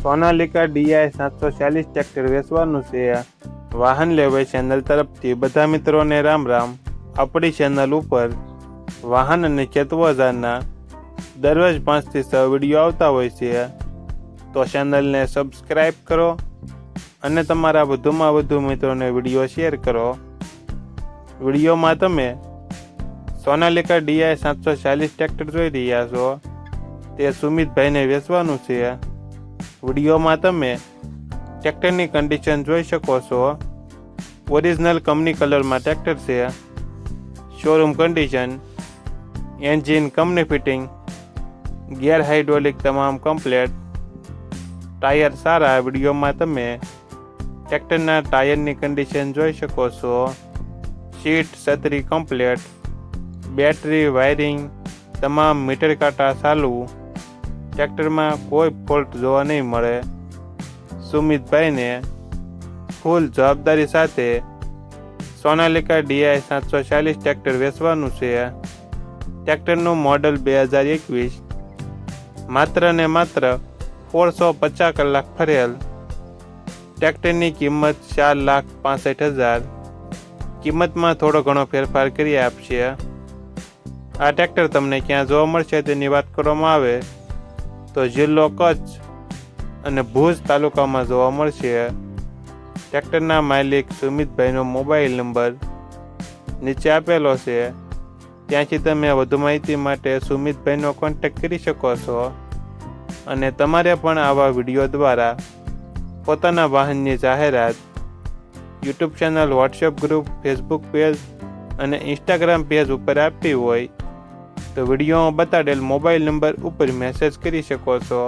Sonalika DI 740 tractor વેચવાનું છે। વાહન લેવાય ચેનલ તરફથી બધા મિત્રોને રામ રામ। આપણી ચેનલ ઉપર વાહન અને ખેત ઓજારના દરરોજ 5 થી 6 વિડીયો આવતા હોય છે, તો ચેનલને સબસ્ક્રાઈબ કરો અને તમારા વધુમાં વધુ મિત્રોને વિડીયો શેર કરો। વિડીયોમાં તમે સોનાલિકા DI 740 ટ્રેક્ટર જોઈ રહ્યા છો, તે સુમિતભાઈને વેચવાનું છે। વિડીયોમાં તમે ટ્રેક્ટરની કન્ડિશન જોઈ શકો છો। ઓરિજિનલ કંપની કલરમાં ટ્રેક્ટર છે। Showroom condition, engine company fitting, gear hydraulic તમામ કમ્પ્લેટ, ટાયર સારા। વિડીયોમાં તમે ટ્રેક્ટરના ટાયરની કન્ડિશન જોઈ શકો છો। સીટ છત્રી કમ્પ્લેટ, બેટરી વાયરિંગ તમામ મીટર કાંટા ચાલુ। ટ્રેક્ટરમાં કોઈ ફોલ્ટ જોવા નહીં મળે। સુમિતભાઈને ફૂલ જવાબદારી સાથે સોનાલિકા DI 740 ટ્રેક્ટર વેચવાનું છે। ટ્રેક્ટરનું મોડલ 2021, માત્ર ને માત્ર 450 કલાક ફરેલ। ટ્રેક્ટરની કિંમત 4,65,000। કિંમતમાં થોડો ઘણો ફેરફાર કરી આપશે। આ ટ્રેક્ટર તમને ક્યાં જોવા મળશે તેની વાત કરવામાં આવે તો જિલ્લો કચ્છ અને ભુજ તાલુકામાં જોવા મળશે। ટ્રેક્ટરના માલિક સુમિતભાઈનો મોબાઈલ નંબર નીચે આપેલો છે, ત્યાંથી તમે વધુ માહિતી માટે સુમિતભાઈનો કોન્ટેક્ટ કરી શકો છો। અને તમારે પણ આવા વિડીયો દ્વારા પોતાના વાહનની જાહેરાત YouTube channel, WhatsApp group, Facebook page અને ઇન્સ્ટાગ્રામ પેજ ઉપર આપવી હોય તો વિડીયોમાં બતાડેલ મોબાઈલ નંબર ઉપર મેસેજ કરી શકો છો।